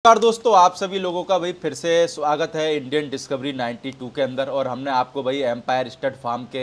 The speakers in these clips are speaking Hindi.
नमस्कार दोस्तों, आप सभी लोगों का भाई फिर से स्वागत है इंडियन डिस्कवरी 92 के अंदर। और हमने आपको भाई एम्पायर स्टड फार्म के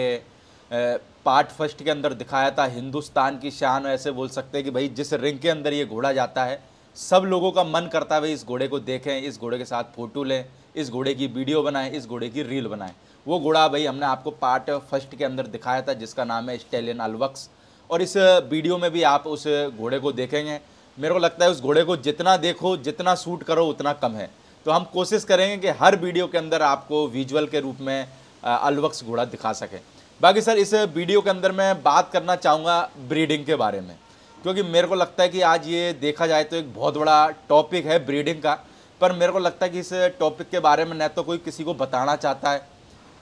पार्ट फर्स्ट के अंदर दिखाया था हिंदुस्तान की शान। ऐसे बोल सकते हैं कि भाई जिस रिंग के अंदर ये घोड़ा जाता है सब लोगों का मन करता है भाई इस घोड़े को देखें, इस घोड़े के साथ फोटो लें, इस घोड़े की वीडियो बनाएं, इस घोड़े की रील बनाएं। वो घोड़ा भाई हमने आपको पार्ट फर्स्ट के अंदर दिखाया था जिसका नाम है स्टैलियन अलवक्स। और इस वीडियो में भी आप उस घोड़े को देखेंगे। मेरे को लगता है उस घोड़े को जितना देखो, जितना शूट करो उतना कम है। तो हम कोशिश करेंगे कि हर वीडियो के अंदर आपको विजुअल के रूप में अलवक्स घोड़ा दिखा सकें। बाकी सर इस वीडियो के अंदर मैं बात करना चाहूँगा ब्रीडिंग के बारे में, क्योंकि मेरे को लगता है कि आज ये देखा जाए तो एक बहुत बड़ा टॉपिक है ब्रीडिंग का। पर मेरे को लगता है कि इस टॉपिक के बारे में न तो कोई किसी को बताना चाहता है,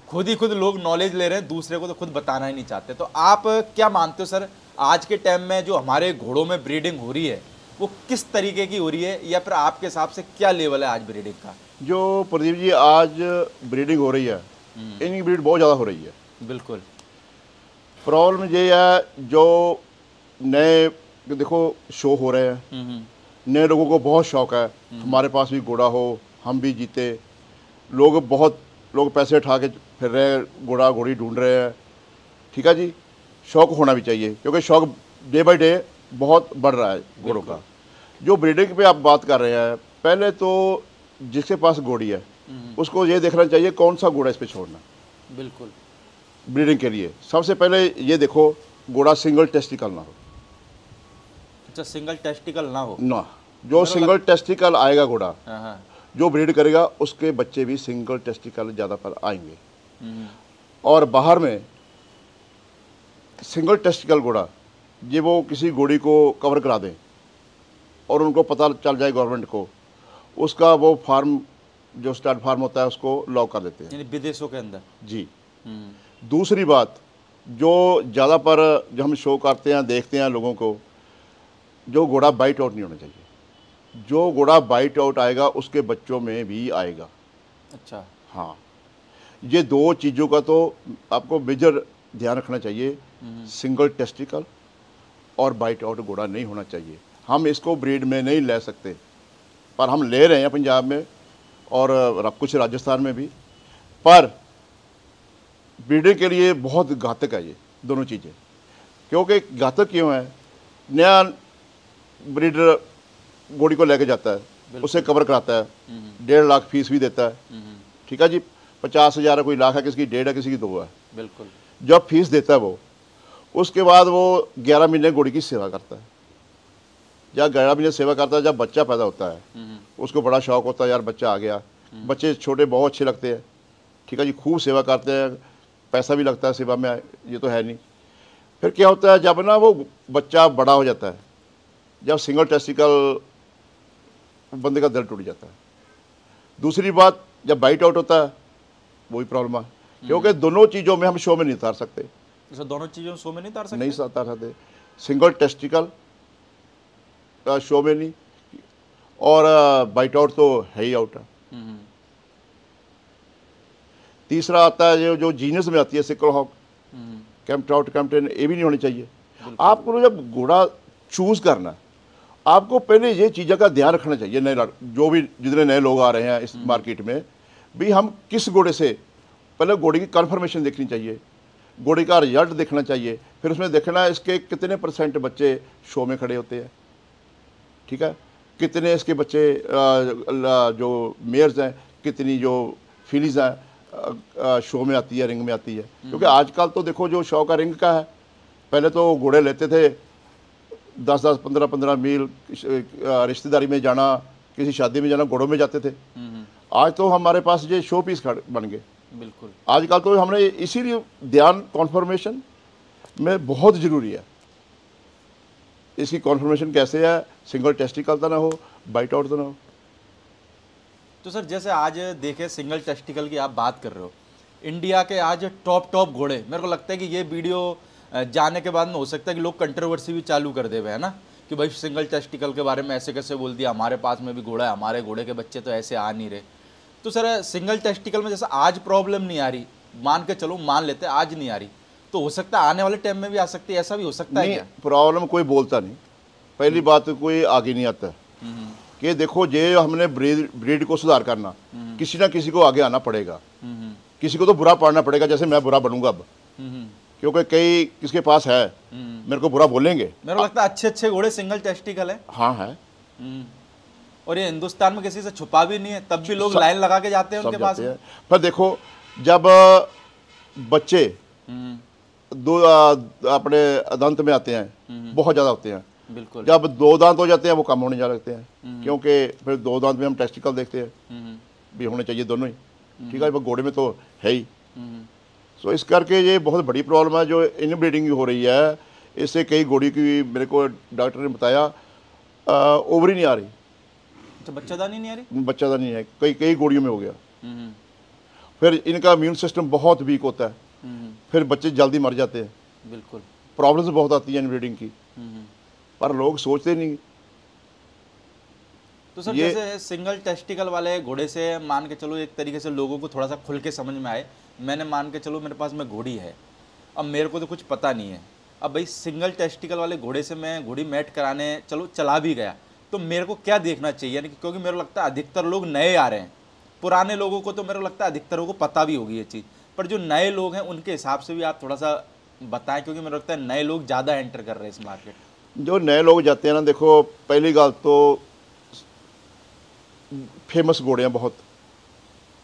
खुद ही खुद लोग नॉलेज ले रहे हैं, दूसरे को तो खुद बताना ही नहीं चाहते। तो आप क्या मानते हो सर, आज के टाइम में जो हमारे घोड़ों में ब्रीडिंग हो रही है वो किस तरीके की हो रही है, या फिर आपके हिसाब से क्या लेवल है आज ब्रीडिंग का? जो प्रदीप जी आज ब्रीडिंग हो रही है, इनकी ब्रीड बहुत ज़्यादा हो रही है। बिल्कुल। प्रॉब्लम ये है जो नए देखो शो हो रहे हैं, नए लोगों को बहुत शौक है हमारे पास भी घोड़ा हो, हम भी जीते। लोग पैसे उठा के फिर रहे हैं, घोड़ा घोड़ी ढूंढ रहे हैं। ठीक है जी, शौक होना भी चाहिए क्योंकि शौक डे बाई डे बहुत बढ़ रहा है घोड़ों का। जो ब्रीडिंग पे आप बात कर रहे हैं, पहले तो जिसके पास घोड़ी है उसको ये देखना चाहिए कौन सा घोड़ा इस पे छोड़ना। बिल्कुल। ब्रीडिंग के लिए सबसे पहले ये देखो घोड़ा सिंगल टेस्टिकल ना हो। अच्छा, सिंगल टेस्टिकल ना हो ना, जो सिंगल टेस्टिकल आएगा घोड़ा हाँ। जो ब्रीड करेगा उसके बच्चे भी सिंगल टेस्टिकल ज़्यादा पर आएंगे। और बाहर में सिंगल टेस्टिकल घोड़ा ये वो किसी घोड़ी को कवर करा दें और उनको पता चल जाए गवर्नमेंट को, उसका वो फार्म जो स्टड फार्म होता है उसको लॉक कर देते हैं, यानी विदेशों के अंदर जी। दूसरी बात जो ज़्यादा पर जो हम शो करते हैं देखते हैं लोगों को, जो घोड़ा बाइट आउट नहीं होना चाहिए। जो घोड़ा बाइट आउट आएगा उसके बच्चों में भी आएगा। अच्छा हाँ, ये दो चीज़ों का तो आपको मेजर ध्यान रखना चाहिए। सिंगल टेस्टिकल और बाइट आउट घोड़ा नहीं होना चाहिए। हम इसको ब्रीड में नहीं ले सकते, पर हम ले रहे हैं पंजाब में और कुछ राजस्थान में भी। पर ब्रीडिंग के लिए बहुत घातक है ये दोनों चीज़ें। क्योंकि घातक क्यों है, नया ब्रीडर घोड़ी को लेके जाता है, उसे कवर कराता है, 1.5 लाख फीस भी देता है। ठीक है जी, 50,000 कोई लाख है, किसी की 1.5 है, किसी की 2 है। बिल्कुल। जब फीस देता है वो, उसके बाद वो 11 महीने घोड़ी की सेवा करता है। जब 11 महीने सेवा करता है, जब बच्चा पैदा होता है उसको बड़ा शौक होता है, यार बच्चा आ गया। बच्चे छोटे बहुत अच्छे लगते हैं। ठीक है जी, खूब सेवा करते हैं, पैसा भी लगता है सेवा में, ये तो है नहीं। फिर क्या होता है, जब ना वो बच्चा बड़ा हो जाता है, जब सिंगल टेस्टिकल बंदे का दिल टूट जाता है। दूसरी बात, जब बाइट आउट होता है वही प्रॉब्लम है, क्योंकि दोनों चीज़ों में हम शो में नहीं उतार सकते। दोनों चीज़ों शो में नहीं उतार सकते? नहीं उतार सकते। सिंगल टेस्टिकल शो में नहीं, और बाइट आउट तो है ही आउट है। तीसरा आता है जो जीनस में आती है सिकल हॉक, कैम्पट्राउट, कैम्पटेन, ये भी नहीं होनी चाहिए। आपको जब घोड़ा चूज करना है, आपको पहले ये चीज़ों का ध्यान रखना चाहिए। नए जो भी जितने नए लोग आ रहे हैं इस मार्केट में भी, हम किस घोड़े से, पहले घोड़े की कन्फर्मेशन देखनी चाहिए, घोड़े का रिजल्ट देखना चाहिए, फिर उसमें देखना है इसके कितने % बच्चे शो में खड़े होते हैं। ठीक है, कितने इसके बच्चे जो मेयर्स हैं, कितनी जो फिलीज हैं शो में आती है, रिंग में आती है। क्योंकि आजकल तो देखो जो शौक का रिंग का है, पहले तो घोड़े लेते थे 10-10, 15-15 मील रिश्तेदारी में जाना, किसी शादी में जाना, घोड़ों में जाते थे। आज तो हमारे पास ये शो पीस बन गए। बिल्कुल। आजकल तो हमने इसीलिए ध्यान कॉन्फर्मेशन में बहुत ज़रूरी है। इसकी कॉन्फर्मेशन कैसे है, सिंगल टेस्टिकल तो ना हो, बाइट आउट तो ना हो। तो सर जैसे आज देखे सिंगल टेस्टिकल की आप बात कर रहे हो, इंडिया के आज टॉप घोड़े, मेरे को लगता है कि ये वीडियो जाने के बाद में हो सकता है कि लोग कंट्रोवर्सी भी चालू कर दे, है ना, कि भाई सिंगल टेस्टिकल के बारे में ऐसे कैसे बोल दिया, हमारे पास में भी घोड़ा है, हमारे घोड़े के बच्चे तो ऐसे आ नहीं रहे। तो सर सिंगल टेस्टिकल में जैसे आज प्रॉब्लम नहीं आ रही, मान के चलो मान लेते आज नहीं आ रही, तो हो सकता है आने वाले टाइम में भी आ सकती है, ऐसा भी हो सकता है क्या? प्रॉब्लम कोई बोलता नहीं, पहली बात तो कोई आगे नहीं आता कि देखो जे हमने ब्रीड को सुधार करना, किसी ना किसी को आगे आना पड़ेगा, किसी को तो बुरा पड़ना पड़ेगा, जैसे मैं बुरा बनूंगा अब, क्योंकि कई किसके पास है मेरे को बुरा बोलेंगे। मेरे को लगता है अच्छे अच्छे घोड़े सिंगल टेस्टिकल है। हाँ है। और ये हिंदुस्तान में किसी से छुपा भी नहीं है, तब भी लोग लाइन लगा के जाते हैं उनके पास। पर देखो जब बच्चे दो अपने दंत में आते हैं, बहुत ज़्यादा होते हैं, बिल्कुल। जब 2 दांत हो जाते हैं वो कम होने जा लगते हैं, क्योंकि फिर 2 दांत में हम टेस्टिकल देखते हैं भी होने चाहिए दोनों ही, ठीक है, घोड़े में तो है ही। सो इस करके ये बहुत बड़ी प्रॉब्लम है जो इनब्रीडिंग हो रही है। इससे कई घोड़ी की, मेरे को डॉक्टर ने बताया, ओवरी नहीं आ रही, तो बच्चादानी नहीं आ रही, बच्चादानी नहीं है, कई घोड़ियों में हो गया। फिर इनका इम्यून सिस्टम बहुत वीक होता है, फिर बच्चे जल्दी मर जाते हैं। बिल्कुल, प्रॉब्लम्स बहुत आती हैं इनब्रीडिंग की, पर लोग सोचते नहीं। तो सर जैसे सिंगल टेस्टिकल वाले घोड़े से मान के चलो एक तरीके से लोगों को थोड़ा सा खुल के समझ में आए, मैंने मान के चलो मेरे पास में घोड़ी है, अब मेरे को तो कुछ पता नहीं है, अब भाई सिंगल टेस्टिकल वाले घोड़े से मैं घोड़ी मैट कराने चलो चला भी गया, तो मेरे को क्या देखना चाहिए? यानी क्योंकि मेरे को लगता है अधिकतर लोग नए आ रहे हैं, पुराने लोगों को तो मेरे को लगता है अधिकतरों को पता भी होगी ये चीज़, पर जो नए लोग हैं उनके हिसाब से भी आप थोड़ा सा बताएं, क्योंकि मेरे को लगता है नए लोग ज़्यादा एंटर कर रहे हैं इस मार्केट। जो नए लोग जाते हैं ना, देखो पहली गल तो फेमस घोड़े हैं बहुत,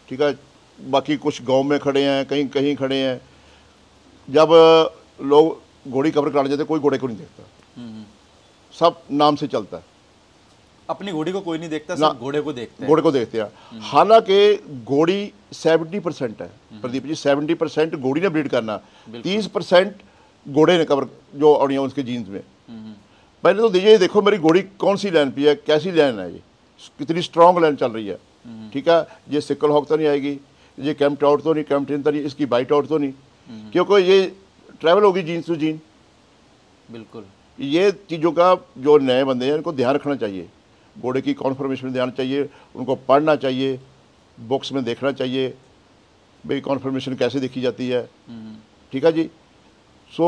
ठीक है, बाकी कुछ गांव में खड़े हैं, कहीं कहीं खड़े हैं। जब लोग घोड़ी कवर कराने जाते कोई घोड़े को नहीं देखता, सब नाम से चलता है, अपनी घोड़ी को कोई नहीं देखता, सब घोड़े को देखते हैं, घोड़े को देखते हैं। हालांकि घोड़ी 70% है प्रदीप जी, 70% घोड़ी ने ब्रीड करना, 30% घोड़े ने कवर जो और उसके जीन्स में। पहले तो दीजिए देखो मेरी घोड़ी कौन सी लाइन पे है, कैसी लाइन है, ये कितनी स्ट्रॉन्ग लाइन चल रही है, ठीक है, ये सिकल हॉक तो नहीं आएगी, ये कैम्प्ड आउट तो नहीं, कैम्प्ड इन तो नहीं, इसकी बाइट आउट तो नहीं, क्योंकि ये ट्रैवल होगी जीन्स टू जीन। बिल्कुल, ये चीज़ों का जो नए बंदे हैं इनको ध्यान रखना चाहिए, घोड़े की कॉन्फर्मेशन में ध्यान चाहिए, उनको पढ़ना चाहिए, बुक्स में देखना चाहिए भाई कॉन्फर्मेशन कैसे देखी जाती है, ठीक है जी। सो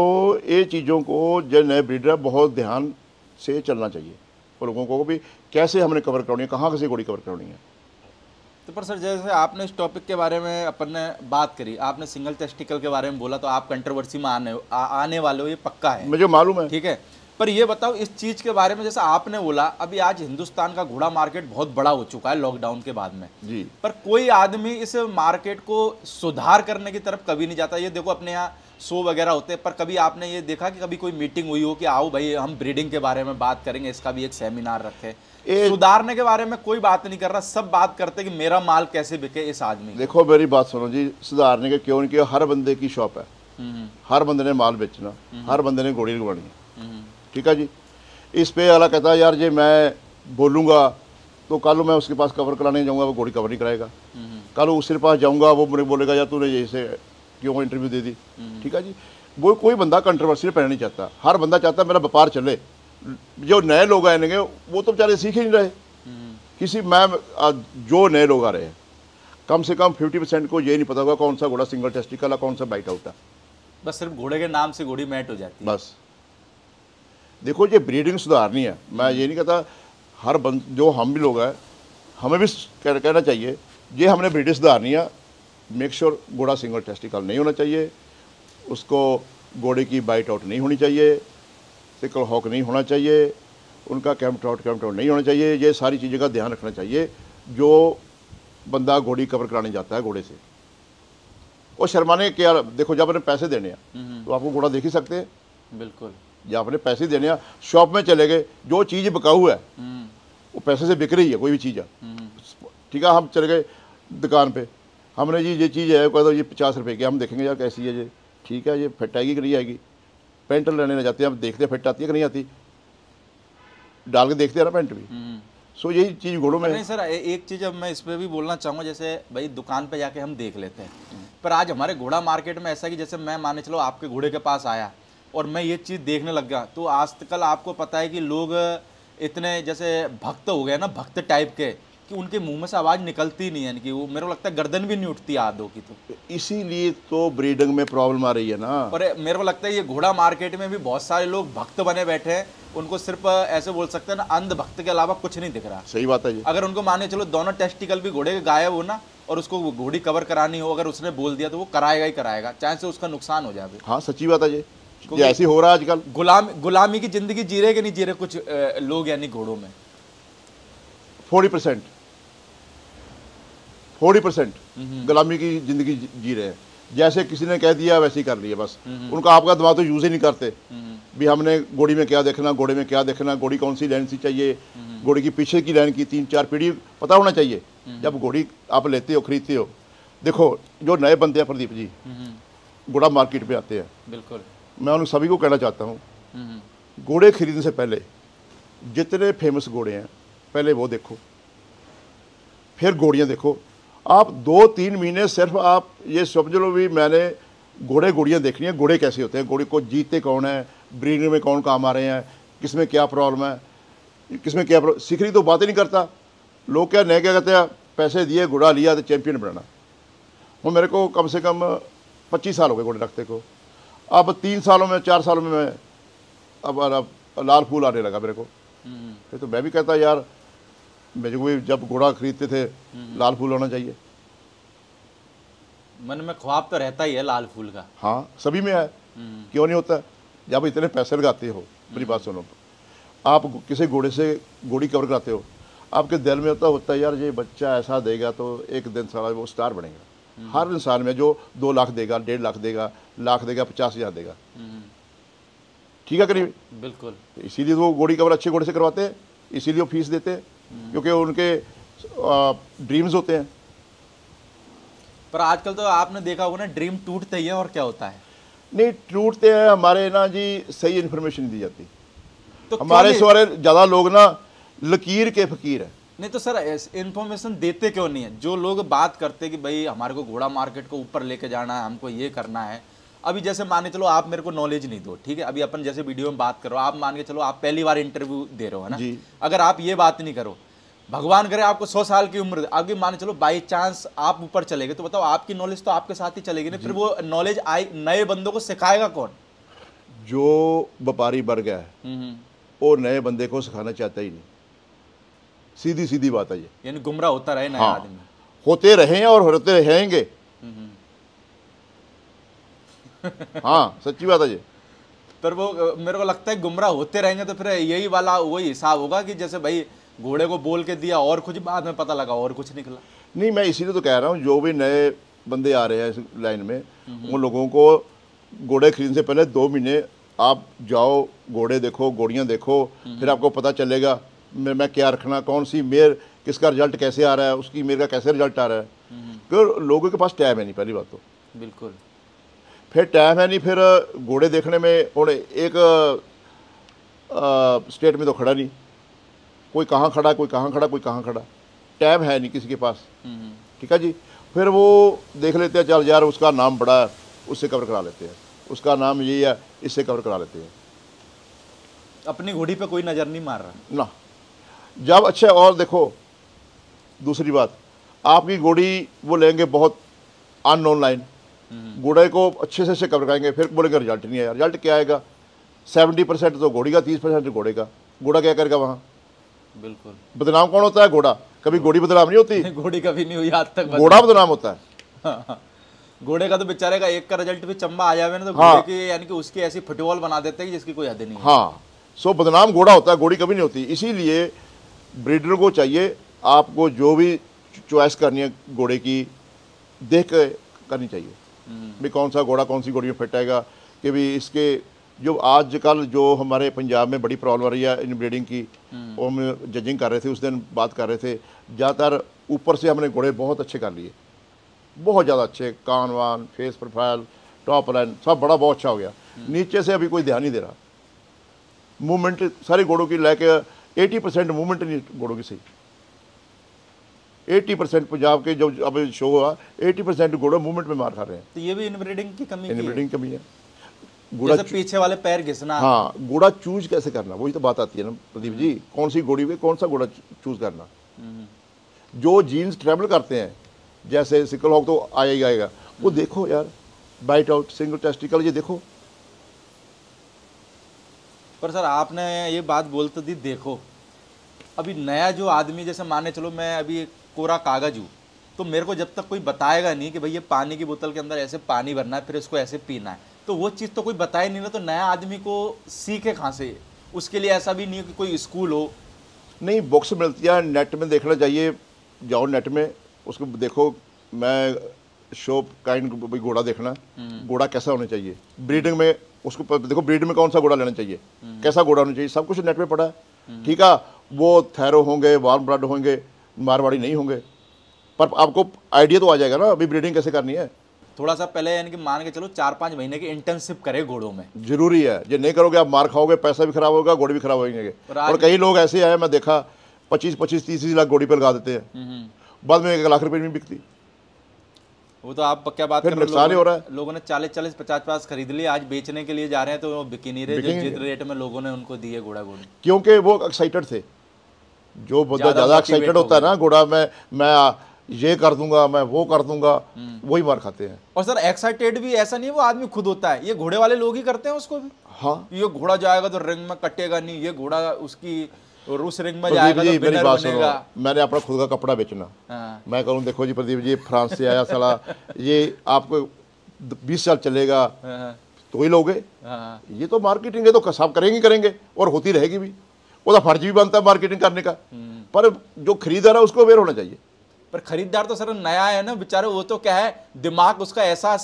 ये चीज़ों को जो नए ब्रीडर बहुत ध्यान से चलना चाहिए, और लोगों को भी कैसे हमने कवर करनी है, कहाँ कैसे घोड़ी कवर करनी है। तो पर सर जैसे आपने इस टॉपिक के बारे में अपन ने बात करी, आपने सिंगल टेस्टिकल के बारे में बोला, तो आप कंट्रोवर्सी में आने वाले हो, ये पक्का है, मुझे मालूम है, ठीक है। पर ये बताओ इस चीज़ के बारे में, जैसे आपने बोला अभी आज हिंदुस्तान का घोड़ा मार्केट बहुत बड़ा हो चुका है लॉकडाउन के बाद में जी, पर कोई आदमी इस मार्केट को सुधार करने की तरफ कभी नहीं जाता। ये देखो अपने यहाँ शो वगैरह होते हैं, पर कभी आपने ये देखा कि कभी कोई मीटिंग हुई हो कि आओ भाई हम ब्रीडिंग के बारे में बात करेंगे, इसका भी एक सेमिनार रखें? सुधारने के बारे में कोई बात नहीं कर रहा, सब बात करते कि मेरा माल कैसे बिके इस आदमी। देखो मेरी बात सुनो जी, सुधारने के क्यों नहीं, कि हर बंदे की शॉप है, हर बंदे ने माल बेचना, हर बंदे ने घोड़ी लगवानी है, ठीक है जी। इस पे अला कहता है यार जे मैं बोलूँगा तो कल मैं उसके पास कवर कराने जाऊँगा, वो घोड़ी कवर नहीं कराएगा, कल उसके पास जाऊँगा वो मुझे बोलेगा यार तूने जैसे क्यों इंटरव्यू दे दी, ठीक है जी। वो कोई बंदा कंट्रोवर्सी में पढ़ना नहीं चाहता, हर बंदा चाहता है मेरा व्यापार चले। जो नए लोग आएंगे वो तो बेचारे सीख ही नहीं रहे किसी, मैं जो नए लोग आ रहे हैं कम से कम 50% को ये नहीं पता होगा कौन सा घोड़ा सिंगल टेस्टिकल है, कौन सा बाइट आउट है, बस सिर्फ घोड़े के नाम से घोड़ी मैट हो जाती है। बस देखो ये ब्रीडिंग सुधारनी है, मैं ये नहीं कहता, हर जो हम भी लोग हैं हमें भी कहना चाहिए ये हमने ब्रीडिंग सुधारनी है। मेक श्योर घोड़ा सिंगल टेस्टिकल नहीं होना चाहिए, उसको घोड़े की बाइट आउट नहीं होनी चाहिए, सिकल हॉक नहीं होना चाहिए, उनका कैम्प्ड आउट नहीं होना चाहिए। ये सारी चीज़ों का ध्यान रखना चाहिए। जो बंदा घोड़ी कवर कराने जाता है घोड़े से, वो शर्माने क्या, देखो जब आपने पैसे देने हैं तो आपको घोड़ा देख ही सकते हैं, बिल्कुल। जब आपने पैसे देने हैं, शॉप में चले गए, जो चीज़ बिकाऊ है वो पैसे से बिक रही है, कोई भी चीज़ है, ठीक है। हम चले गए दुकान पे, हमने जी ये चीज़ है, कहते ये 50 रुपये की, हम देखेंगे यार कैसी है ये, ठीक है, ये फिट आएगी कि नहीं आएगी। पेंट लेने जाते हैं, हम देखते हैं फिट आती है कि नहीं आती, डाल के देखते हैं ना पेंट भी। सो यही चीज़ घोड़ों में। नहीं सर, एक चीज़ अब मैं इस पर भी बोलना चाहूँगा, जैसे भाई दुकान पे जाके हम देख लेते हैं, पर आज हमारे घोड़ा मार्केट में ऐसा कि जैसे मैं माने चलो आपके घोड़े के पास आया और मैं ये चीज़ देखने लग गया, तो आज कल आपको पता है कि लोग इतने जैसे भक्त हो गए ना, भक्त टाइप के, कि उनके मुंह में से आवाज़ निकलती नहीं है, यानी कि वो मेरे को लगता है गर्दन भी नहीं उठती आधों की। तो इसीलिए तो ब्रीडिंग में प्रॉब्लम आ रही है ना। पर मेरे को लगता है ये घोड़ा मार्केट में भी बहुत सारे लोग भक्त बने बैठे हैं, उनको सिर्फ ऐसे बोल सकते हैं ना, अंध भक्त के अलावा कुछ नहीं दिख रहा। सही बात है जी। अगर उनको माने चलो दोनों टेस्टिकल भी घोड़े के गायब हो ना, और उसको घोड़ी कवर करानी हो, अगर उसने बोल दिया तो वो कराएगा ही कराएगा, चाहे से उसका नुकसान हो जाए। हाँ सच्ची बात है जी, ये ऐसे हो रहा है आजकल। गुलामी की जिंदगी जी रहे कि नहीं जी रहे कुछ लोग, यानी घोड़ों में 40% गुलामी की जिंदगी जी रहे हैं। जैसे किसी ने कह दिया वैसे ही कर लिया बस। उनका आपका दिमाग तो यूज ही नहीं करते भी हमने घोड़ी में क्या देखना, घोड़े में क्या देखना, घोड़ी कौन सी लाइन सी चाहिए, घोड़ी की पीछे की लाइन की 3-4 पीढ़ी पता होना चाहिए। जब घोड़ी आप लेते हो, खरीदते हो, देखो जो नए बंदे हैं प्रदीप जी, घोड़ा मार्केट में आते हैं, बिल्कुल मैं उन सभी को कहना चाहता हूँ, घोड़े खरीदने से पहले जितने फेमस घोड़े हैं पहले वो देखो, फिर घोड़ियाँ देखो। आप 2-3 महीने सिर्फ आप ये समझ लो भी मैंने घोड़ियाँ देखनी है, घोड़े कैसे होते हैं, घोड़े को जीतते कौन है, ब्रीडिंग में कौन काम आ रहे हैं, किसमें क्या प्रॉब्लम है, किसमें क्या प्रॉब्लम। सीखने तो बात ही नहीं करता। लोग क्या नए क्या कहते हैं, पैसे दिए घोड़ा लिया तो चैंपियन बनाना। वो मेरे को कम से कम 25 साल हो गए घोड़े रखते को। अब 3 सालों में 4 सालों में मैं अब लाल फूल आने लगा मेरे को। फिर तो मैं भी कहता यार, मुझे भी जब घोड़ा खरीदते थे लाल फूल होना चाहिए। मन में ख्वाब तो रहता ही है लाल फूल का। हाँ सभी में है, क्यों नहीं होता। जब इतने पैसे लगाते हो, मेरी बात सुनो, आप किसी घोड़े से घोड़ी कवर कराते हो, आपके दिल में होता है यार ये बच्चा ऐसा देगा तो एक दिन सारा वो स्टार बनेगा। हर इंसान में जो 2 लाख देगा, 1.5 लाख देगा, लाख देगा, 50,000 देगा, ठीक है करीब। बिल्कुल, इसीलिए वो घोड़ी कवर अच्छे घोड़े से करवाते हैं, इसीलिए वो फीस देते हैं, क्योंकि उनके ड्रीम्स होते हैं। पर आजकल तो आपने देखा होगा ना, ड्रीम टूटते ही है और क्या होता है। नहीं टूटते हैं हमारे ना जी, सही इन्फॉर्मेशन नहीं दी जाती। तो हमारे सारे ज़्यादा लोग ना लकीर के फकीर हैं। नहीं तो सर इन्फॉर्मेशन देते क्यों नहीं है। जो लोग बात करते कि भाई हमारे को घोड़ा मार्केट को ऊपर लेके जाना है, हमको ये करना है। अभी जैसे मान के चलो आप मेरे को नॉलेज नहीं दो, ठीक है, अभी अपन जैसे वीडियो में बात करो, आप मान के चलो आप पहली बार इंटरव्यू दे रहे हो, है ना जी। अगर आप ये बात नहीं करो, भगवान करे आपको 100 साल की उम्र, आगे मान चलो बाई चांस आप ऊपर चले गए, तो बताओ आपकी नॉलेज तो आपके साथ ही चलेगी ना। फिर वो नॉलेज आई नए बंदों को सिखाएगा कौन। जो व्यापारी वर्ग है वो नए बंदे को सिखाना चाहता ही नहीं। सीधी सीधी बात है ये, यानी गुमराह होता रहे नया हाँ, आदमी। होते रहे हैं और होते रहेंगे। हाँ सच्ची बात है ये। पर वो मेरे को लगता है गुमराह होते रहेंगे तो फिर यही वाला वही हिसाब होगा कि जैसे भाई घोड़े को बोल के दिया और कुछ, बाद में पता लगा और कुछ निकला। नहीं मैं इसीलिए तो कह रहा हूँ, जो भी नए बंदे आ रहे हैं इस लाइन में, उन लोगों को घोड़े खरीदने से पहले 2 महीने आप जाओ, घोड़े देखो, घोड़ियाँ देखो, फिर आपको पता चलेगा मैं क्या रखना, कौन सी मेयर, किसका रिजल्ट कैसे आ रहा है, उसकी मेयर का कैसे रिजल्ट आ रहा है। क्योंकि लोगों के पास टाइम है नहीं, पहली बात तो। बिल्कुल, फिर टाइम है नहीं, फिर घोड़े देखने में। और एक स्टेट में तो खड़ा नहीं, कोई कहाँ खड़ा, कोई कहाँ खड़ा, कोई कहाँ खड़ा, टाइम है नहीं किसी के पास, ठीक है जी। फिर वो देख लेते हैं, चल यार उसका नाम बड़ा है, उससे कवर करा लेते हैं, उसका नाम यही है, इससे कवर करा लेते हैं। अपनी घोड़ी पे कोई नज़र नहीं मार रहा ना। जब अच्छा, और देखो दूसरी बात, आपकी घोड़ी वो लेंगे बहुत अननोन लाइन, घोड़े को अच्छे से कवर कराएंगे, फिर बोलेंगे रिजल्ट नहीं आया। रिजल्ट क्या आएगा? 70% तो घोड़ी का, 30% घोड़े का। घोड़ा क्या करेगा वहाँ? बिल्कुल। बदनाम कौन होता है? घोड़ा। कभी घोड़ी बदनाम नहीं होती। घोड़ी कभी नहीं हुई आज तक, घोड़ा बदनाम होता है। घोड़े का तो बेचारे का एक का रिजल्ट भी चंबा आ जाए ना तो हाँ। घोड़े की यानी कि उसकी ऐसी फुटबॉल बना देते हैं जिसकी कोई हद नहीं है। हाँ, सो बदनाम घोड़ा होता है, घोड़ी कभी नहीं होती। इसीलिए ब्रीडर को चाहिए, आपको जो भी चॉइस करनी है घोड़े की, देख के करनी चाहिए भी कौन सा घोड़ा कौन सी घोड़ी में फिट आएगा। कि भी इसके जो आजकल जो हमारे पंजाब में बड़ी प्रॉब्लम आ रही है इन ब्रीडिंग की, वो हम जजिंग कर रहे थे, उस दिन बात कर रहे थे। ज़्यादातर ऊपर से हमने घोड़े बहुत अच्छे कर लिए, बहुत ज़्यादा अच्छे, कान वान, फेस प्रोफाइल, टॉप लाइन सब बड़ा बहुत अच्छा हो गया। नीचे से अभी कोई ध्यान नहीं दे रहा। मूवमेंट सारे घोड़ों की लेके 80% मूवमेंट नहीं घोड़ों की सही। 80% पंजाब के जो अब शो हुआ, 80% घोड़े मूवमेंट में मार खा रहे हैं। तो ये भी इनब्रीडिंग की कमी इनब्रीडिंग कमी है। घोड़ा पीछे वाले पैर घिसना। हाँ, घोड़ा चूज कैसे करना, वही तो बात आती है ना प्रदीप जी। कौन सी घोड़ी पे कौन सा घोड़ा चूज करना। जो जीन्स ट्रैवल करते हैं, जैसे सिकल हॉक तो आया ही आएगा, वो देखो यार, बाइट आउट, सिंगल टेस्टिकल, ये देखो। पर सर आपने ये बात बोलते दी, देखो अभी नया जो आदमी, जैसे माने चलो मैं अभी कोरा कागज हूँ, तो मेरे को जब तक कोई बताएगा नहीं कि भाई ये पानी की बोतल के अंदर ऐसे पानी भरना है, फिर इसको ऐसे पीना है, तो वो चीज़ तो कोई बताए नहीं ना, तो नया आदमी को सीखे कहाँ से? उसके लिए ऐसा भी नहीं हो कि कोई स्कूल हो। नहीं, बुक्स मिलती है, नेट में देखना चाहिए, जाओ नेट में उसको देखो। मैं शोप काइंड भाई घोड़ा देखना, घोड़ा कैसा होना चाहिए, ब्रीडिंग में उसको देखो, ब्रीड में कौन सा घोड़ा लेना चाहिए, कैसा घोड़ा होना चाहिए, सब कुछ नेट में पड़ा है। ठीक है, वो थैरो होंगे, वार्म ब्लड होंगे, मारवाड़ी नहीं होंगे, पर आपको आइडिया तो आ जाएगा ना अभी ब्रीडिंग कैसे करनी है। थोड़ा सा पहले यानी कि मान के चलो 4-5 महीने की इंटर्नशिप करे घोड़ों में, जरूरी है। ये नहीं करोगे आप मार खाओगे, पैसा भी खराब होगा, घोड़े भी खराब होंगे। और कई लोग ऐसे हैं, मैं देखा 25-25-30 लाख घोड़ी पर लगा देते हैं, बाद में 1 लाख रुपए में बिकती। वो तो आप क्या बात कर नुकसान ही हो रहा है। लोगों ने 40-40, 50-50 खरीद लिए, आज बेचने के लिए जा रहे हैं तो वो बिकी नहीं रहे, जिस रेट में लोगों ने उनको दिए घोड़ा घोड़ी, क्योंकि वो एक्साइटेड थे। जो बंदा ज़्यादा एक्साइटेड होता है ना, घोड़ा मैं ये कर दूंगा, मैं वो कर दूंगा, वही मार खाते हैं। और सर एक्साइटेड भी ऐसा नहीं है वो आदमी खुद होता है, ये घोड़े वाले लोग ही करते हैं उसको भी। हाँ, ये घोड़ा जाएगा तो रिंग में कटेगा नहीं, ये घोड़ा उसकी उस रिंग में जाएगा तो मेरी विनर बात बनेगा। सुनो, मैंने अपना खुद का कपड़ा बेचना, मैं कहूँ देखो जी प्रदीप जी, फ्रांस से आया साला, ये आपको 20 साल चलेगा तो ही लोगे। ये तो मार्केटिंग है, तो सब करेंगे और होती रहेगी भी, वो फर्ज भी बनता है मार्केटिंग करने का, पर जो खरीदार है उसको अवेयर होना चाहिए। पर खरीदार तो सर नया है ना बेचारे, वो तो क्या है, दिमाग उसका ऐसा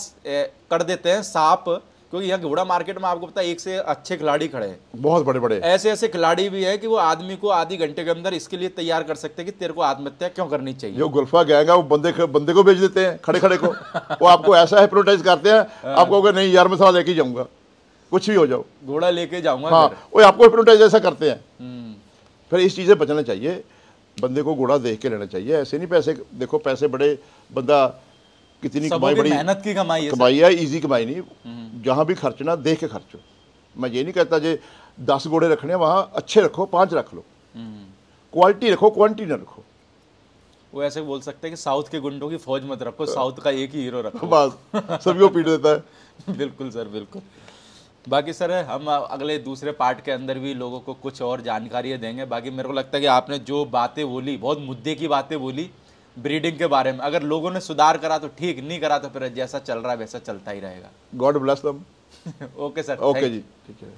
कर देते हैं साफ, क्योंकि यहाँ घोड़ा मार्केट में आपको पता है एक से अच्छे खिलाड़ी खड़े हैं, बहुत बड़े बड़े ऐसे ऐसे खिलाड़ी भी है कि वो आदमी को आधी घंटे के अंदर इसके लिए तैयार कर सकते हैं कि तेरे को आत्महत्या क्यों करनी चाहिए। जो गुल्फा गैंग है वो बंदे को बेच देते हैं, खड़े खड़े को। वो आपको ऐसा हिप्नोटाइज करते हैं, आप कहोगे नहीं यार मैं साला लेके जाऊंगा, कुछ भी हो जाओ, घोड़ा लेके जाऊंगा। हाँ, वो आपको हिप्नोटाइज ऐसा करते हैं। फिर इस चीज़ से बचना चाहिए, बंदे को घोड़ा देख के लेना चाहिए। ऐसे नहीं पैसे देखो, पैसे बड़े, बंदा कितनी कमाई, बड़ी मेहनत की कमाई है, इजी कमाई नहीं। जहाँ भी खर्चना देख के खर्चो। मैं ये नहीं कहता जे 10 घोड़े रखने वहाँ अच्छे रखो, 5 रख लो, क्वालिटी रखो, क्वांटिटी ना रखो। वो ऐसे बोल सकते हैं कि साउथ के गुंडों की फौज मत रखो, साउथ का एक ही हीरो रखो, बस सभी को पीट देता है। बिल्कुल सर, बिल्कुल। बाकी सर हम अगले दूसरे पार्ट के अंदर भी लोगों को कुछ और जानकारियाँ देंगे। बाकी मेरे को लगता है कि आपने जो बातें बोली, बहुत मुद्दे की बातें बोली ब्रीडिंग के बारे में, अगर लोगों ने सुधार करा तो ठीक, नहीं करा तो फिर जैसा चल रहा है वैसा चलता ही रहेगा। God bless them. Okay sir, okay जी, ठीक है।